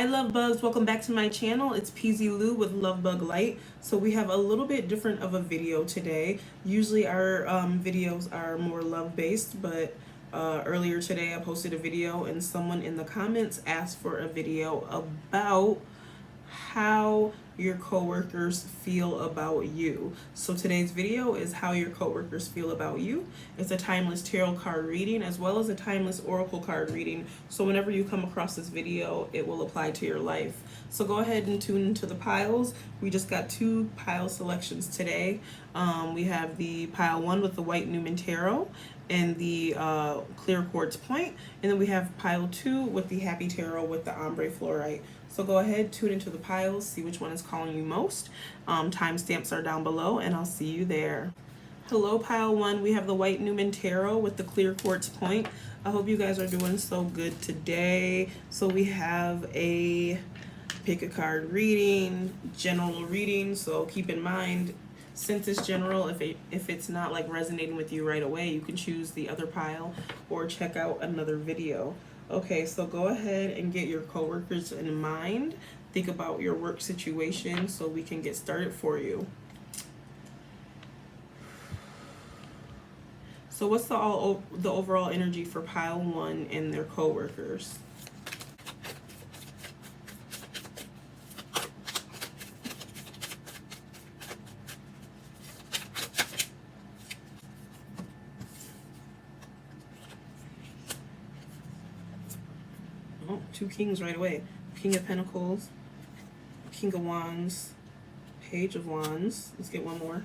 Hi Luvbugs, welcome back to my channel. It's PZ Lou with Luvbug Light. So we have a little bit different of a video today. Usually our videos are more love based, but earlier today I posted a video and someone in the comments asked for a video about how your coworkers feel about you. So today's video is how your coworkers feel about you. It's a timeless tarot card reading as well as a timeless oracle card reading. So whenever you come across this video, it will apply to your life. So go ahead and tune into the piles. We just got 2 pile selections today. We have the pile 1 with the white Newman Tarot and the clear quartz point, and then we have pile 2 with the happy tarot with the ombre fluorite. So go ahead, tune into the piles, see which one is calling you most. Timestamps are down below, and I'll see you there. Hello, pile 1. We have the white Newman Tarot with the clear quartz point. I hope you guys are doing so good today. So we have a pick a card reading, general reading. So keep in mind, since it's general, if it's not like resonating with you right away, you can choose the other pile or check out another video. Okay, so go ahead and get your coworkers in mind. Think about your work situation so we can get started for you. So what's the overall energy for pile 1 and their coworkers? Oh, 2 kings right away. King of Pentacles, King of Wands, Page of Wands. Let's get one more.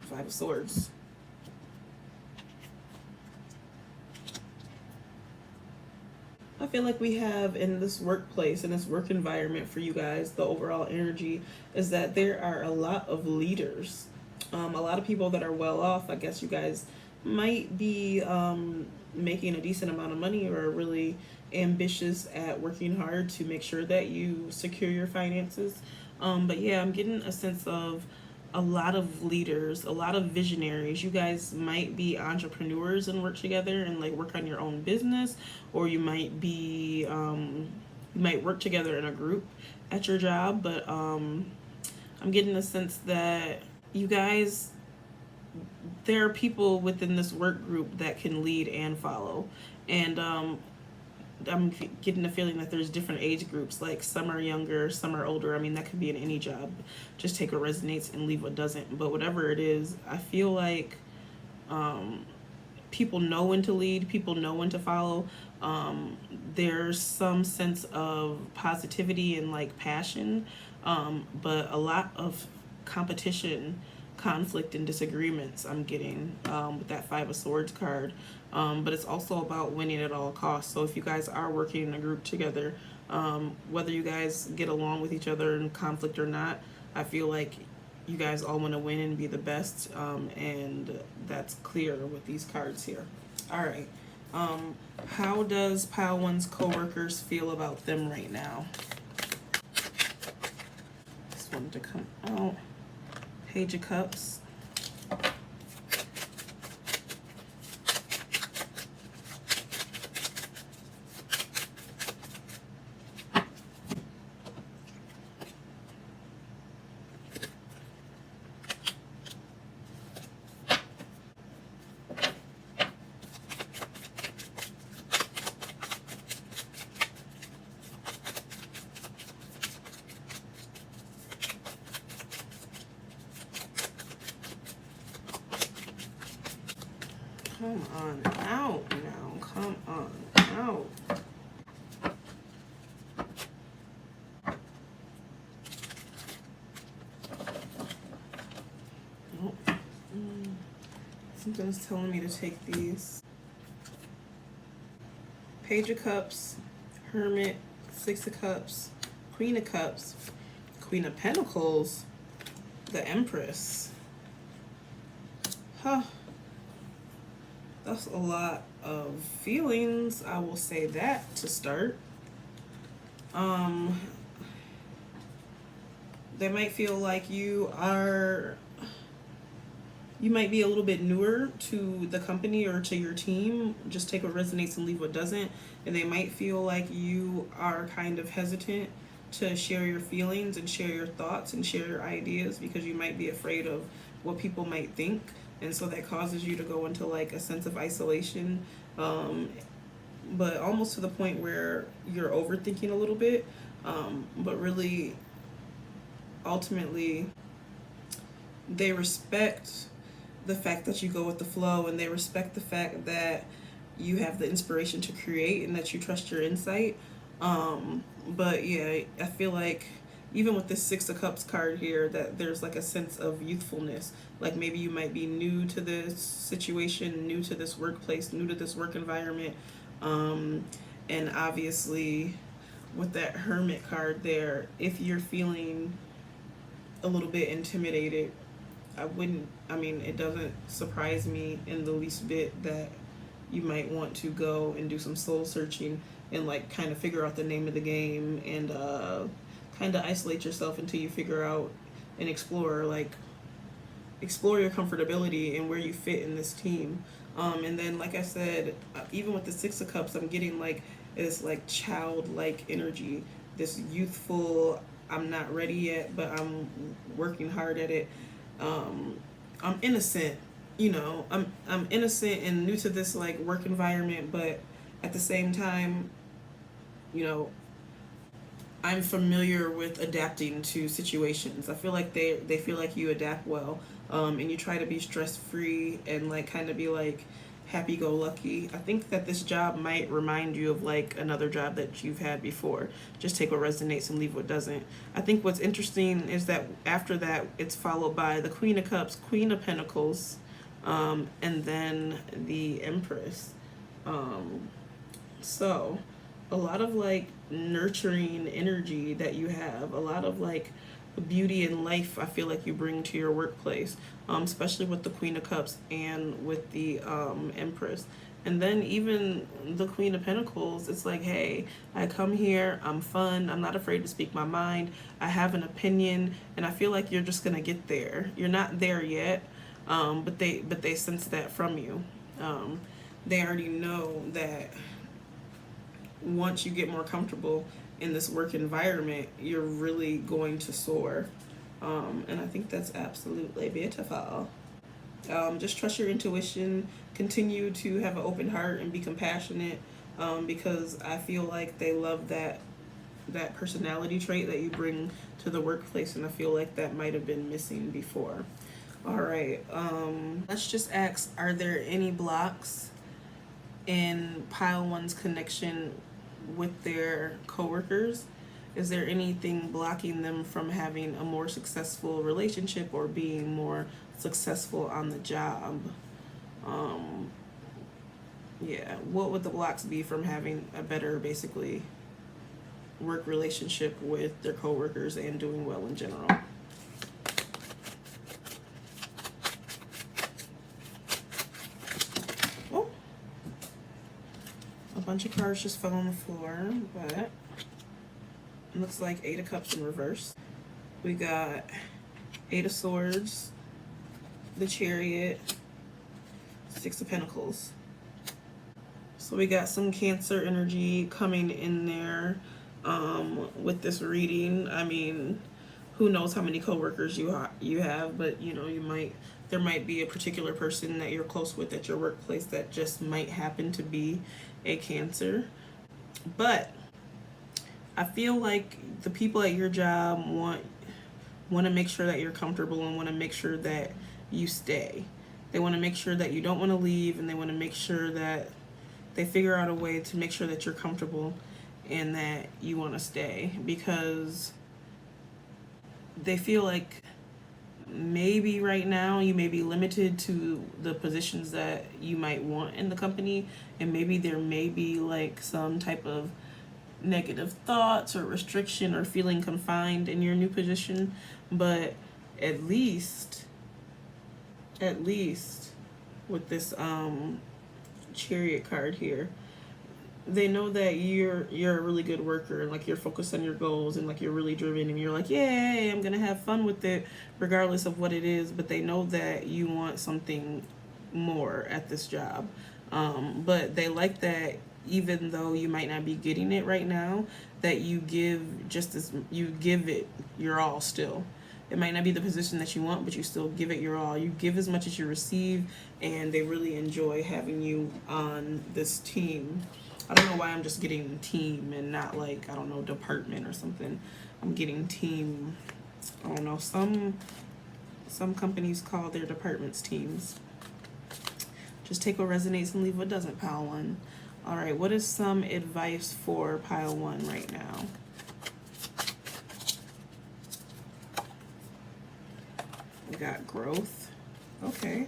Five of Swords. I feel like we have in this workplace, in this work environment for you guys, the overall energy is that there are a lot of leaders. A lot of people that are well off. I guess you guys might be making a decent amount of money or are really ambitious at working hard to make sure that you secure your finances. But yeah, I'm getting a sense of a lot of leaders, a lot of visionaries. You guys might be entrepreneurs and work together and like work on your own business, or you might be you might work together in a group at your job. But I'm getting a sense that you guys, there are people within this work group that can lead and follow, and I'm getting the feeling that there's different age groups, like some are younger, some are older. I mean, that could be in any job. Just take what resonates and leave what doesn't. But whatever it is, I feel like people know when to lead, people know when to follow. There's some sense of positivity and like passion, but a lot of competition, conflict, and disagreements I'm getting with that Five of Swords card. But it's also about winning at all costs. So if you guys are working in a group together, whether you guys get along with each other in conflict or not, I feel like you guys all want to win and be the best, and that's clear with these cards here. All right. How does pile 1's coworkers feel about them right now? Just wanted to come out. Page of Cups. Come on out now. Come on out. Oh. Something's telling me to take these. Page of Cups, Hermit, 6 of Cups, Queen of Cups, Queen of Pentacles, the Empress. Huh. That's a lot of feelings, I will say that to start. They might feel like you are You might be a little bit newer to the company or to your team. Just take what resonates and leave what doesn't. And they might feel like you are kind of hesitant to share your feelings and share your thoughts and share your ideas because you might be afraid of what people might think. And so that causes you to go into like a sense of isolation, but almost to the point where you're overthinking a little bit. But really, ultimately, they respect the fact that you go with the flow, and they respect the fact that you have the inspiration to create and that you trust your insight. But yeah, I feel like even with this Six of Cups card here, that there's like a sense of youthfulness. Like maybe you might be new to this situation, new to this workplace, new to this work environment. And obviously, with that Hermit card there, if you're feeling a little bit intimidated, I mean, it doesn't surprise me in the least bit that you might want to go and do some soul searching and like kind of figure out the name of the game and kind of isolate yourself until you figure out and explore your comfortability and where you fit in this team. And then, like I said, even with the Six of Cups, I'm getting like this like childlike energy, this youthful. I'm not ready yet, but I'm working hard at it. I'm innocent, you know. I'm innocent and new to this like work environment, but at the same time, you know, I'm familiar with adapting to situations. I feel like they feel like you adapt well, and you try to be stress free and like kind of be like happy go lucky. I think that this job might remind you of like another job that you've had before. Just take what resonates and leave what doesn't. I think what's interesting is that after that, it's followed by the Queen of Cups, Queen of Pentacles, and then the Empress. So a lot of like nurturing energy that you have, a lot of like beauty and life I feel like you bring to your workplace, especially with the Queen of Cups and with the Empress. And then even the Queen of Pentacles, it's like, hey, I come here, I'm fun, I'm not afraid to speak my mind, I have an opinion, and I feel like you're just gonna get there. You're not there yet, but they sense that from you. They already know that once you get more comfortable in this work environment, you're really going to soar. And I think that's absolutely beautiful. Just trust your intuition, continue to have an open heart and be compassionate, because I feel like they love that personality trait that you bring to the workplace, and I feel like that might have been missing before. All right, let's just ask, are there any blocks in pile one's connection with their coworkers? Is there anything blocking them from having a more successful relationship or being more successful on the job? Yeah, what would the blocks be from having a better, basically, work relationship with their coworkers and doing well in general? Oh, a bunch of cards just fell on the floor, but it looks like Eight of Cups in reverse. We got Eight of Swords, the Chariot, Six of Pentacles. So we got some Cancer energy coming in there with this reading. I mean, who knows how many coworkers you have, but you know, there might be a particular person that you're close with at your workplace that just might happen to be a Cancer. But I feel like the people at your job want to make sure that you're comfortable and want to make sure that you stay. They want to make sure that you don't want to leave, and they want to make sure that they figure out a way to make sure that you're comfortable and that you want to stay, because they feel like maybe right now you may be limited to the positions that you might want in the company, and maybe there may be like some type of negative thoughts or restriction or feeling confined in your new position. But at least with this Chariot card here, they know that you're a really good worker, and like you're focused on your goals, and like you're really driven, and you're like, yay, I'm gonna have fun with it regardless of what it is. But they know that you want something more at this job. But they like that even though you might not be getting it right now, that you give just as you give it your all still. It might not be the position that you want, but you still give it your all. You give as much as you receive, and they really enjoy having you on this team. I don't know why I'm just getting team and not like, I don't know, department or something. I'm getting team. I don't know. Some companies call their departments teams. Just take what resonates and leave what doesn't, pile one. All right, what is some advice for pile one right now? We got growth. Okay.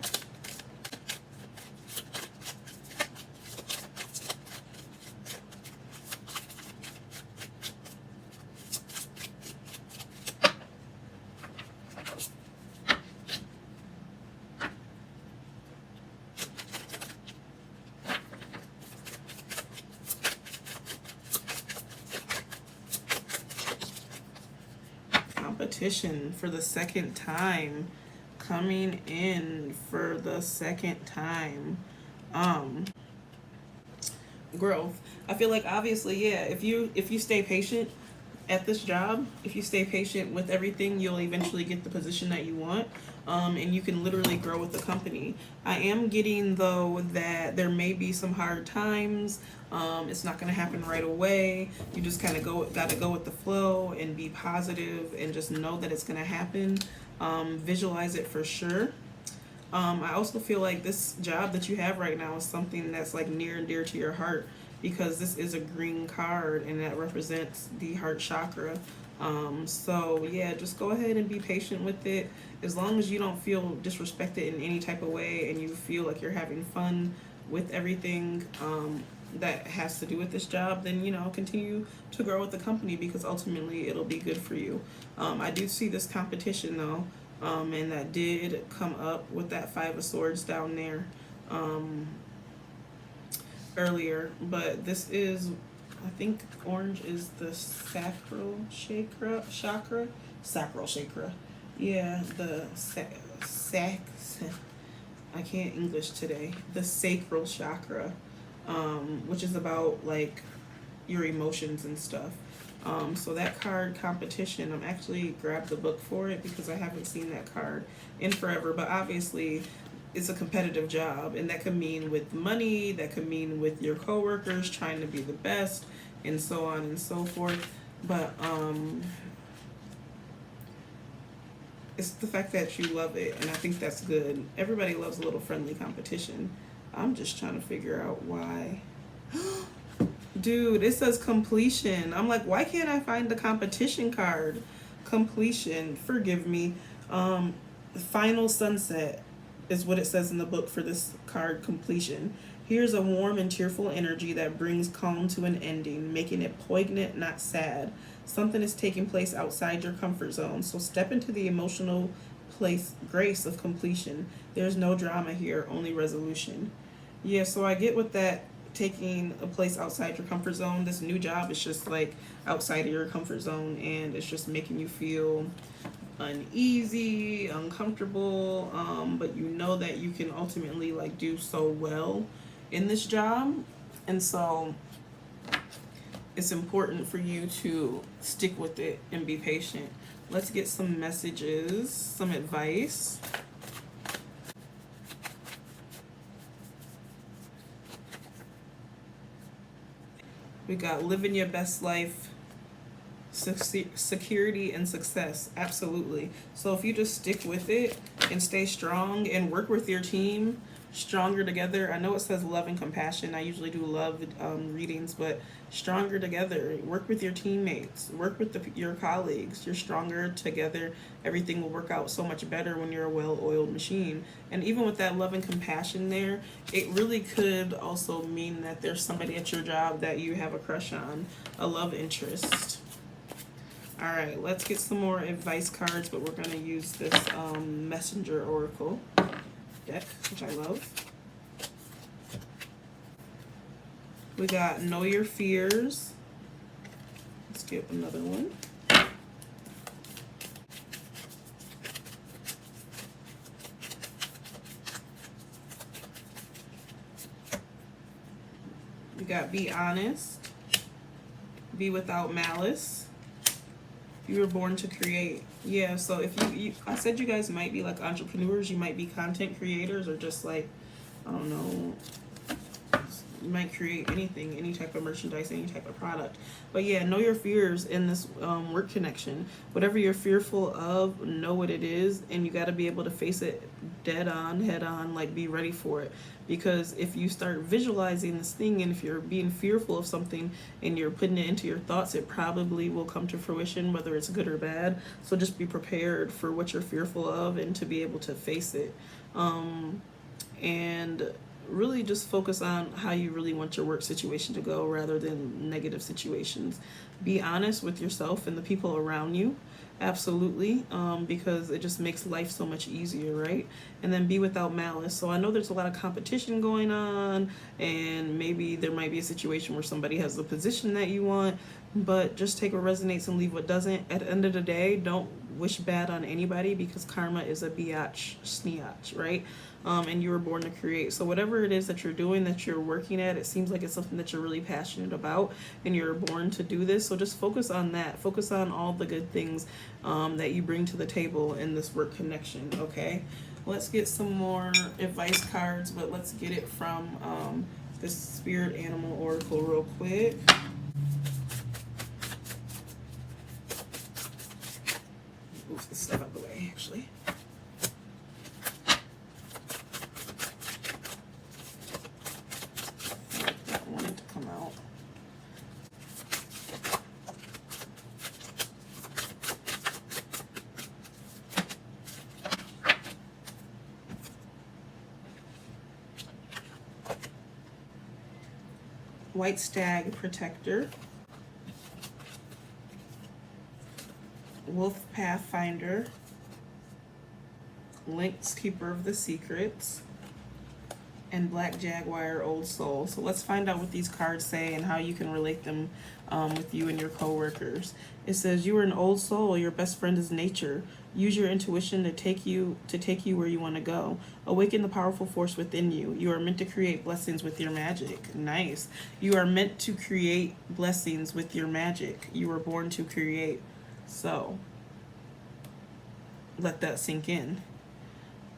Competition for the second time, coming in for the second time. Growth. I feel like obviously, yeah, if you stay patient at this job, if you stay patient with everything, you'll eventually get the position that you want. And you can literally grow with the company. I am getting though that there may be some hard times. It's not going to happen right away. You just kind of gotta go with the flow and be positive and just know that it's going to happen. Visualize it for sure. I also feel like this job that you have right now is something that's like near and dear to your heart, because this is a green card and that represents the heart chakra. So yeah, just go ahead and be patient with it. As long as you don't feel disrespected in any type of way and you feel like you're having fun with everything that has to do with this job, then continue to grow with the company, because ultimately it'll be good for you. I do see this competition though, and that did come up with that Five of Swords down there earlier. But this is, I think orange is the sacral chakra. Sacral chakra. Yeah, the I can't English today. The sacral chakra, which is about like your emotions and stuff. So that card, competition, I'm actually grabbed the book for it because I haven't seen that card in forever. But obviously it's a competitive job, and that could mean with money, that could mean with your coworkers trying to be the best, and so on and so forth. But it's the fact that you love it, and I think that's good. Everybody loves a little friendly competition. I'm just trying to figure out why. Dude, it says completion. I'm like, why can't I find the competition card? Completion, forgive me. Final sunset is what it says in the book for this card, completion. Here's a warm and cheerful energy that brings calm to an ending, making it poignant, not sad. Something is taking place outside your comfort zone, so step into the emotional grace of completion. There's no drama here, only resolution. Yeah, so I get with that, taking a place outside your comfort zone. This new job is just like outside of your comfort zone, and it's just making you feel uneasy, uncomfortable, but you know that you can ultimately like do so well in this job, and so it's important for you to stick with it and be patient. Let's get some messages, some advice. We got living your best life, security and success. Absolutely. So if you just stick with it and stay strong and work with your team, stronger together. I know it says love and compassion. I usually do love readings, but stronger together. Work with your teammates. Work with your colleagues. You're stronger together. Everything will work out so much better when you're a well-oiled machine. And even with that love and compassion there, it really could also mean that there's somebody at your job that you have a crush on, a love interest. All right, let's get some more advice cards, but we're going to use this Messenger Oracle deck, which I love. We got know your fears. Let's get another one. We got be honest, be without malice. You were born to create. Yeah, so if you I said you guys might be like entrepreneurs, you might be content creators, or just like, I don't know, you might create anything, any type of merchandise, any type of product. But yeah, know your fears in this work connection. Whatever you're fearful of, know what it is, and you got to be able to face it dead on, head on, like be ready for it. Because if you start visualizing this thing, and if you're being fearful of something and you're putting it into your thoughts, it probably will come to fruition, whether it's good or bad. So just be prepared for what you're fearful of and to be able to face it. And really just focus on how you really want your work situation to go rather than negative situations. Be honest with yourself and the people around you. Absolutely, because it just makes life so much easier, right? And then be without malice. So I know there's a lot of competition going on, and maybe there might be a situation where somebody has the position that you want, but just take what resonates and leave what doesn't. At the end of the day, don't wish bad on anybody, because karma is a biatch sneatch, right? And you were born to create. So whatever it is that you're doing, that you're working at, it seems like it's something that you're really passionate about, and you're born to do this. So just focus on that. Focus on all the good things that you bring to the table in this work connection, okay? Let's get some more advice cards, but let's get it from this Spirit Animal Oracle real quick. Move this stuff out of the way, actually. White Stag Protector, Wolf Pathfinder, Lynx Keeper of the Secrets, and Black Jaguar Old Soul. So let's find out what these cards say and how you can relate them with you and your coworkers. It says, you are an old soul. Your best friend is nature. Use your intuition to take you where you want to go. Awaken the powerful force within you. You are meant to create blessings with your magic. Nice. You are meant to create blessings with your magic. You were born to create. So let that sink in.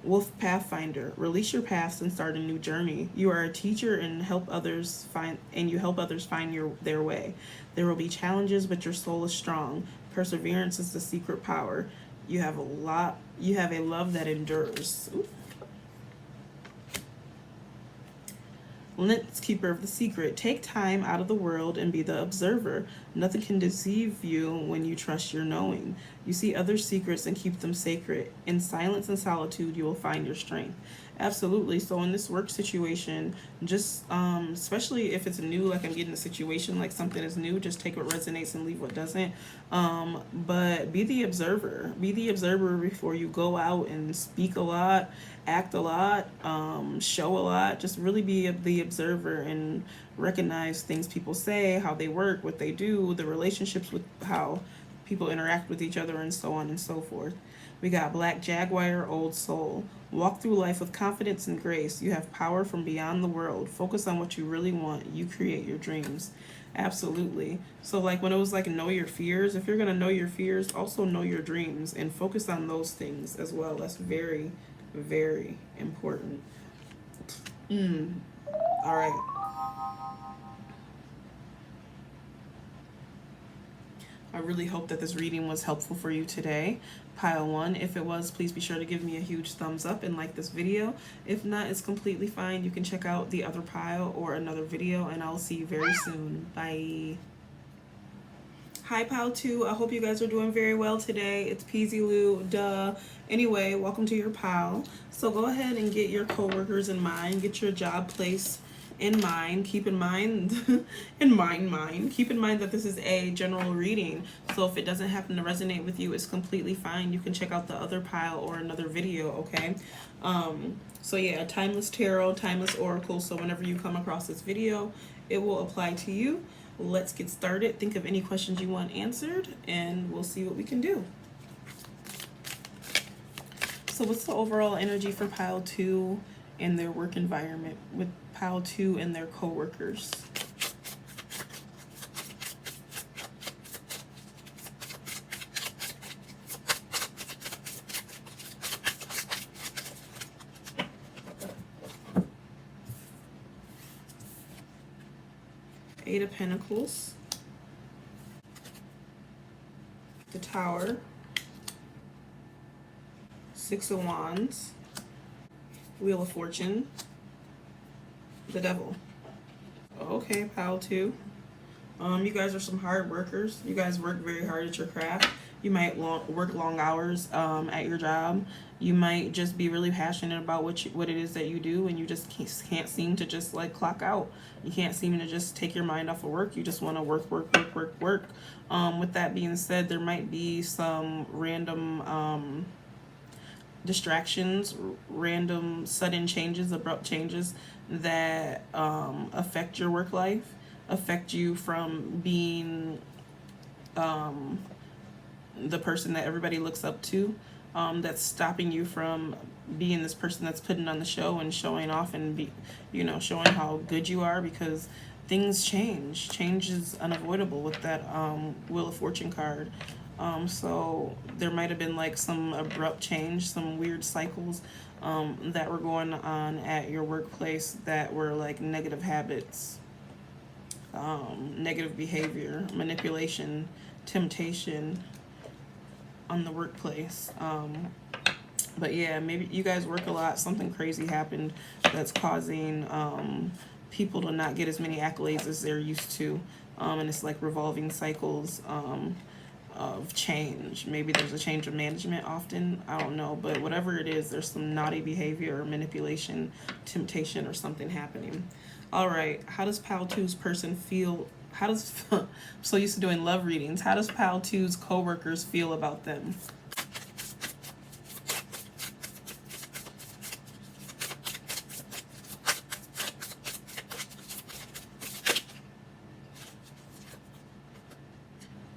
Wolf Pathfinder, release your past and start a new journey. You are a teacher and help others find their way. There will be challenges, but your soul is strong. Perseverance is the secret power. You have a love that endures. Ooh. Lynx Keeper of the Secret. Take time out of the world and be the observer. Nothing can deceive you when you trust your knowing. You see others' secrets and keep them sacred. In silence and solitude, you will find your strength. Absolutely. So in this work situation, just especially if it's new, like I'm getting a situation like something is new, just take what resonates and leave what doesn't. But be the observer. Be the observer before you go out and speak a lot, act a lot, show a lot. Just really be the observer and recognize things people say, how they work, what they do, the relationships with how people interact with each other, and so on and so forth. We got Black Jaguar Old Soul. Walk through life with confidence and grace. You have power from beyond the world. Focus on what you really want. You create your dreams. Absolutely. So like when it was like know your fears, if you're going to know your fears, also know your dreams and focus on those things as well. That's very, very important. All right. I really hope that this reading was helpful for you today. Pile 1, if it was, please be sure to give me a huge thumbs up and like this video. If not, it's completely fine. You can check out the other pile or another video, and I'll see you very soon. Bye. Hi, Pile 2. I hope you guys are doing very well today. It's Peasy Lou, duh. Anyway, welcome to your pile. So go ahead and get your coworkers in mind, get your job place in mind, keep in mind, keep in mind that this is a general reading. So if it doesn't happen to resonate with you, it's completely fine. You can check out the other pile or another video, okay? So yeah, timeless tarot, timeless oracle. So whenever you come across this video, it will apply to you. Let's get started. Think of any questions you want answered, and we'll see what we can do. So what's the overall energy for pile 2 and their work environment with pile 2 and their co-workers? Eight of Pentacles, the Tower, Six of Wands, Wheel of Fortune, the Devil. Okay, pile 2. You guys are some hard workers. You guys work very hard at your craft. You might work long hours at your job. You might just be really passionate about what it is that you do, and you just can't seem to just like clock out. You can't seem to just take your mind off of work. You just want to work. With that being said, there might be some random distractions, random sudden changes, abrupt changes that affect your work life, affect you from being the person that everybody looks up to, that's stopping you from being this person that's putting on the show and showing off and showing how good you are, because things change. Change is unavoidable with that Wheel of Fortune card. So there might have been like some abrupt change, some weird cycles that were going on at your workplace that were like negative habits, negative behavior, manipulation, temptation on the workplace. But yeah, maybe you guys work a lot. Something crazy happened that's causing people to not get as many accolades as they're used to. And it's like revolving cycles of change. Maybe there's a change of management often. I don't know. But whatever it is, there's some naughty behavior or manipulation, temptation, or something happening. All right. How does pile 2's person feel? How does I'm so used to doing love readings. How does pile 2's co-workers feel about them?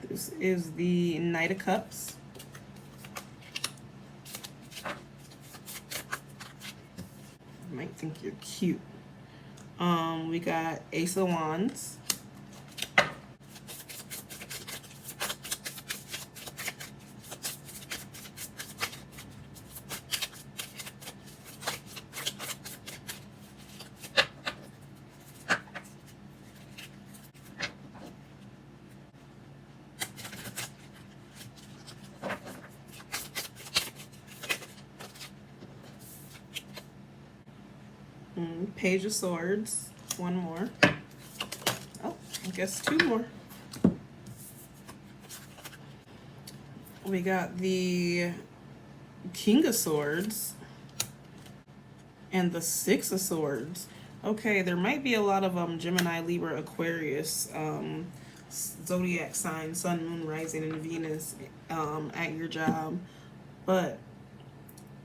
This is the Knight of Cups. I might think you're cute. We got Ace of Wands. Page of Swords. One more. Oh, I guess two more. We got the King of Swords and the Six of Swords. Okay, there might be a lot of Gemini, Libra, Aquarius, zodiac signs, Sun, Moon, Rising, and Venus at your job, but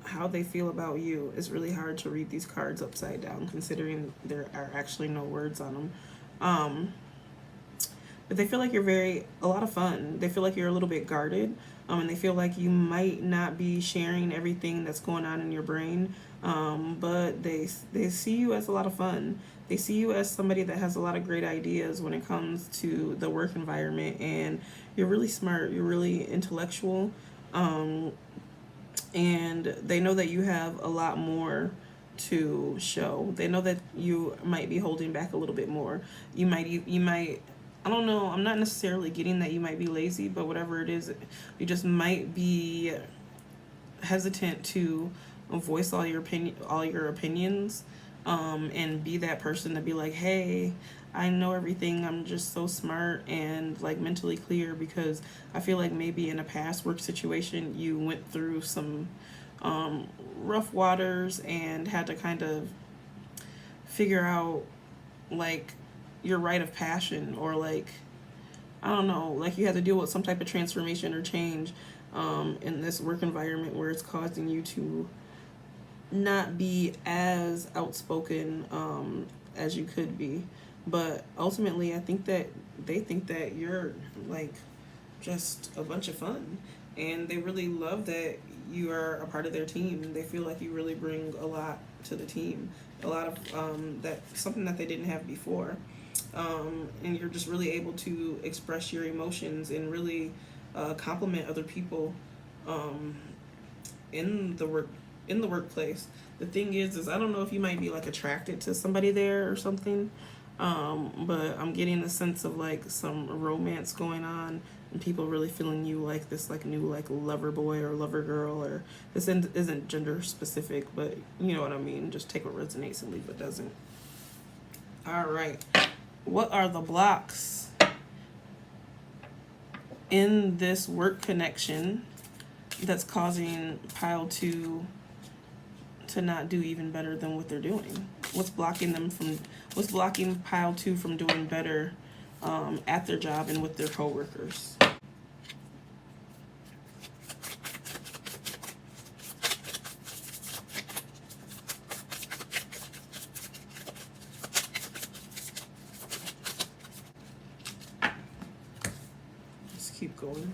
how they feel about you is really hard to read these cards upside down, considering there are actually no words on them. But they feel like you're a lot of fun. They feel like you're a little bit guarded, and they feel like you might not be sharing everything that's going on in your brain, but they see you as a lot of fun. They see you as somebody that has a lot of great ideas when it comes to the work environment, and you're really smart, you're really intellectual, and they know that you have a lot more to show. They know that you might be holding back a little bit more. You might, I don't know, I'm not necessarily getting that you might be lazy, but whatever it is, you just might be hesitant to voice all your opinions, and be that person to be like, hey, I know everything, I'm just so smart and like mentally clear, because I feel like maybe in a past work situation you went through some rough waters and had to kind of figure out like your rite of passion, or like, I don't know, like you have to deal with some type of transformation or change in this work environment where it's causing you to not be as outspoken as you could be. But ultimately, I think that they think that you're like just a bunch of fun, and they really love that you are a part of their team. They feel like you really bring a lot to the team, a lot of that, something that they didn't have before. And you're just really able to express your emotions and really compliment other people um, in the workplace. The thing is I don't know if you might be like attracted to somebody there or something, but I'm getting a sense of like some romance going on, and people really feeling you like this like new like lover boy or lover girl, or this isn't gender specific, but you know what I mean. Just take what resonates and leave what doesn't. All right, what are the blocks in this work connection that's causing pile 2 to not do even better than what they're doing? What's blocking pile 2 from doing better at their job and with their coworkers? Let's keep going.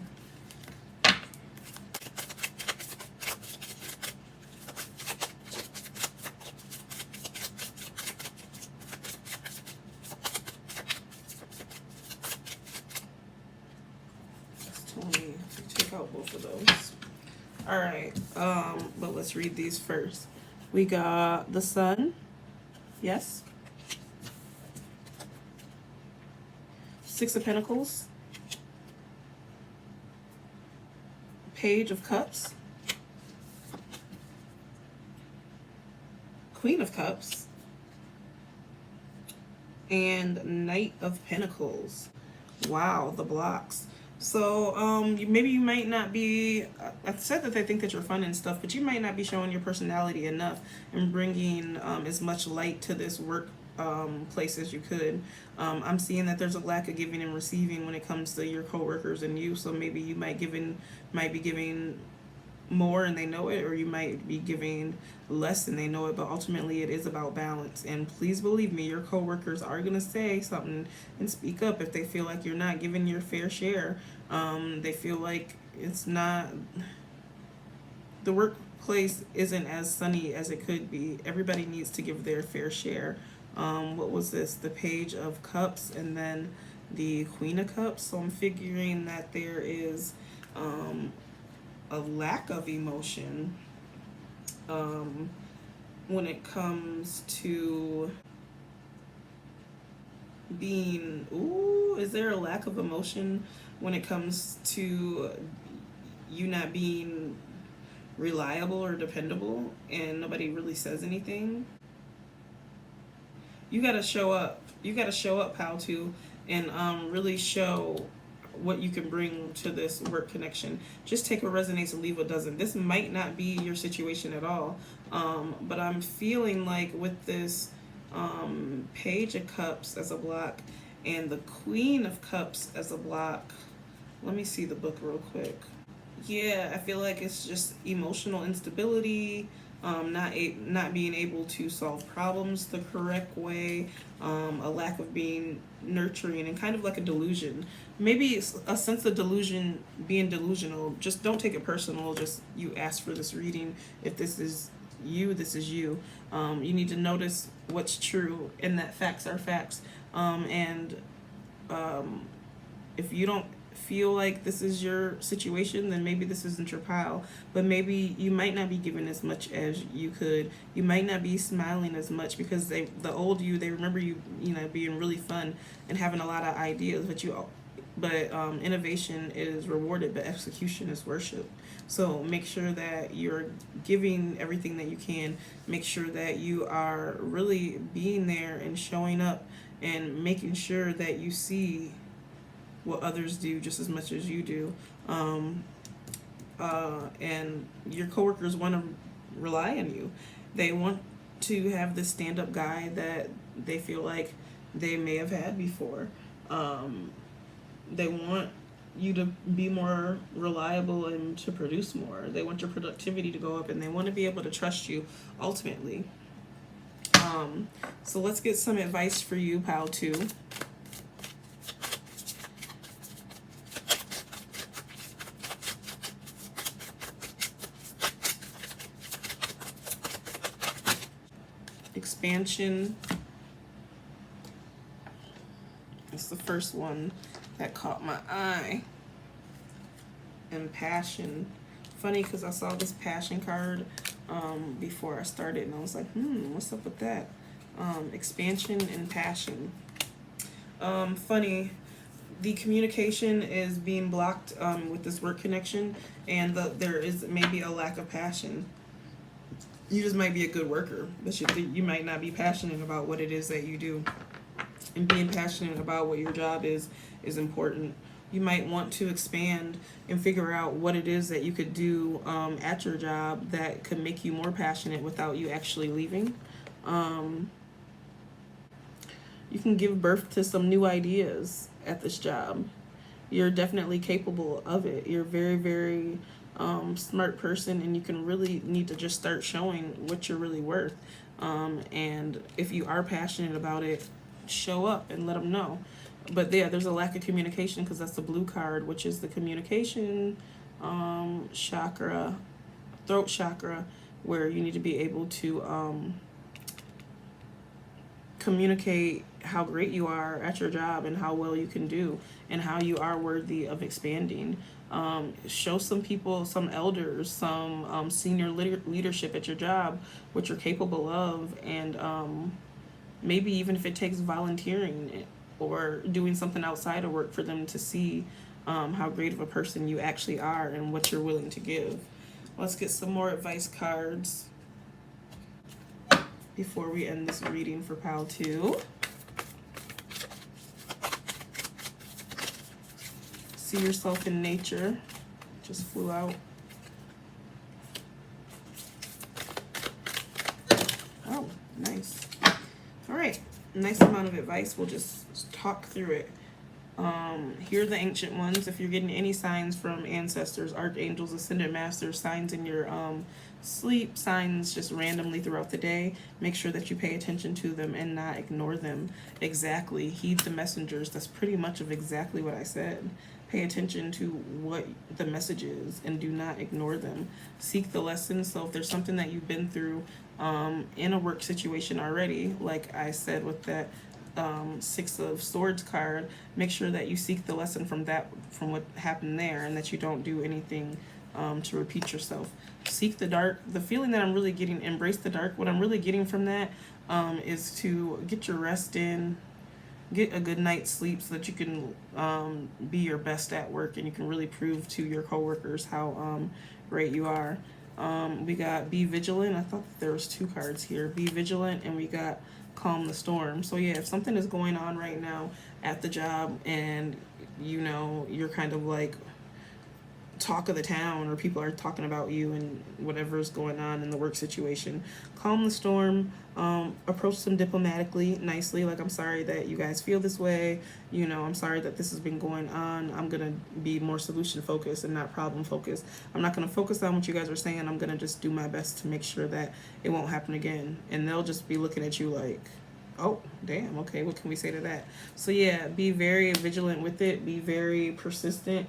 Take out both of those. All right, but let's read these first. We got the Sun, yes. Six of Pentacles, Page of Cups, Queen of Cups, and Knight of Pentacles. Wow, the blocks. So maybe you might not be, I said that they think that you're fun and stuff, but you might not be showing your personality enough and bringing as much light to this work place as you could. I'm seeing that there's a lack of giving and receiving when it comes to your coworkers and you. So maybe you might be giving more and they know it, or you might be giving less and they know it, but ultimately it is about balance. And please believe me, your coworkers are going to say something and speak up if they feel like you're not giving your fair share. They feel like it's not, the workplace isn't as sunny as it could be. Everybody needs to give their fair share. What was this? The Page of Cups and then the Queen of Cups. So I'm figuring that there is a lack of emotion when it comes to being, is there a lack of emotion when it comes to you not being reliable or dependable and nobody really says anything? You gotta show up. You gotta show up, pal, too, and really show what you can bring to this work connection. Just take what resonates and leave what doesn't. This might not be your situation at all, but I'm feeling like with this Page of Cups as a block and the Queen of Cups as a block, let me see the book real quick. Yeah, I feel like it's just emotional instability, not being able to solve problems the correct way, a lack of being nurturing, and kind of like a delusion. Maybe it's a sense of delusion, being delusional. Just don't take it personal. Just, you ask for this reading. If this is you, this is you. You need to notice what's true and that facts are facts. And if you don't feel like this is your situation, then maybe this isn't your pile. But maybe you might not be giving as much as you could. You might not be smiling as much because the old you, they remember you, being really fun and having a lot of ideas. But innovation is rewarded, but execution is worship. So make sure that you're giving everything that you can. Make sure that you are really being there and showing up and making sure that you see what others do just as much as you do. And your coworkers want to rely on you. They want to have this stand-up guy that they feel like they may have had before. They want you to be more reliable and to produce more. They want your productivity to go up, and they want to be able to trust you ultimately. So let's get some advice for you, pile 2. Expansion. It's the first one that caught my eye. And passion. Funny because I saw this passion card before I started, and I was like, what's up with that? Expansion and passion. Funny, the communication is being blocked with this work connection, and there is maybe a lack of passion. You just might be a good worker, but you might not be passionate about what it is that you do. And being passionate about what your job is important. You might want to expand and figure out what it is that you could do at your job that could make you more passionate without you actually leaving. You can give birth to some new ideas at this job. You're definitely capable of it. You're a very, very smart person, and you can really need to just start showing what you're really worth. And if you are passionate about it, show up and let them know. But there's a lack of communication because that's the blue card, which is the communication chakra, throat chakra, where you need to be able to communicate how great you are at your job and how well you can do and how you are worthy of expanding. Show some people, some elders, some senior leadership at your job what you're capable of, and maybe even if it takes volunteering or doing something outside of work for them to see how great of a person you actually are and what you're willing to give. Let's get some more advice cards before we end this reading for pile 2. See yourself in nature. Just flew out. Oh, nice. All right, nice amount of advice. We'll just talk through it. Here are the ancient ones. If you're getting any signs from ancestors, archangels, ascended masters, signs in your sleep, signs just randomly throughout the day, make sure that you pay attention to them and not ignore them. Exactly. Heed the messengers. That's pretty much of exactly what I said. Pay attention to what the message is and do not ignore them. Seek the lessons. So if there's something that you've been through in a work situation already, like I said with that Six of Swords card, make sure that you seek the lesson from what happened there, and that you don't do anything to repeat yourself. Seek the dark. The feeling that I'm really getting, embrace the dark. What I'm really getting from that is to get your rest in, get a good night's sleep so that you can be your best at work and you can really prove to your coworkers how great you are. We got be vigilant. I thought there was 2 cards here. Be vigilant, and we got calm the storm. So yeah, if something is going on right now at the job and you know you're kind of like talk of the town, or people are talking about you and whatever's going on in the work situation, calm the storm. Approach them diplomatically, nicely, like, I'm sorry that you guys feel this way, you know, I'm sorry that this has been going on. I'm gonna be more solution focused and not problem focused. I'm not gonna focus on what you guys are saying. I'm gonna just do my best to make sure that it won't happen again. And they'll just be looking at you like, oh damn, okay, what can we say to that? So yeah, be very vigilant with it, be very persistent,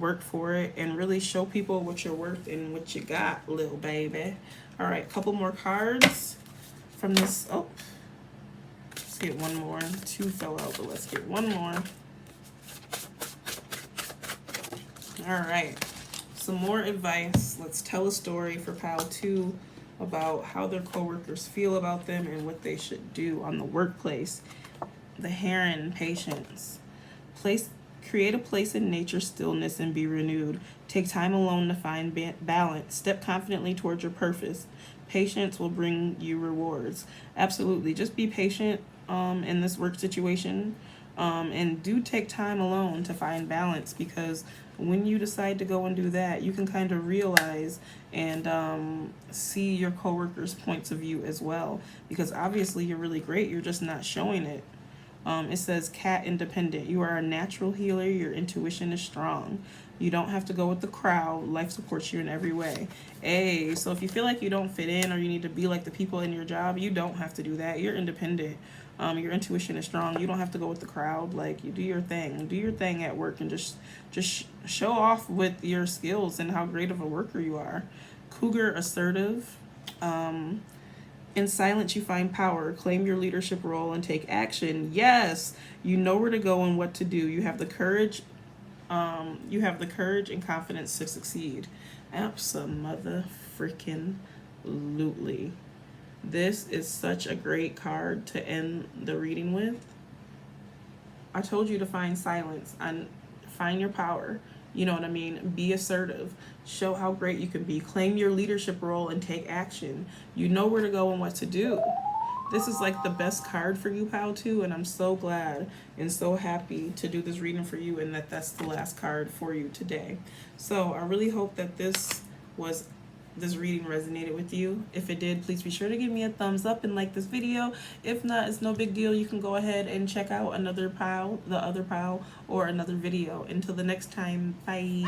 work for it, and really show people what you're worth and what you got, little baby. All right, couple more cards from this. Oh, let's get one more. 2 fell out, but let's get one more. All right, some more advice. Let's tell a story for pile 2 about how their coworkers feel about them and what they should do on the workplace. The Heron, patience. Create a place in nature's stillness and be renewed. Take time alone to find balance. Step confidently towards your purpose. Patience will bring you rewards. Absolutely. Just be patient in this work situation. And do take time alone to find balance, because when you decide to go and do that, you can kind of realize and see your coworkers' points of view as well. Because obviously you're really great. You're just not showing it. It says cat independent. You are a natural healer. Your intuition is strong. You don't have to go with the crowd. Life supports you in every way. Hey, so if you feel like you don't fit in or you need to be like the people in your job, you don't have to do that. You're independent. Your intuition is strong. You don't have to go with the crowd. Like, you do your thing. Do your thing at work and just show off with your skills and how great of a worker you are. Cougar assertive. In silence, you find power. Claim your leadership role and take action. Yes, you know where to go and what to do. You have the courage. You have the courage and confidence to succeed. Abso-mother-freaking-lutely. This is such a great card to end the reading with. I told you to find silence and find your power. You know what I mean? Be assertive. Show how great you can be. Claim your leadership role and take action. You know where to go and what to do. This is like the best card for you, pal, too, and I'm so glad and so happy to do this reading for you and that that's the last card for you today. So I really hope that this reading resonated with you. If it did, please be sure to give me a thumbs up and like this video. If not, it's no big deal. You can go ahead and check out another pile, the other pile, or another video. Until the next time, bye.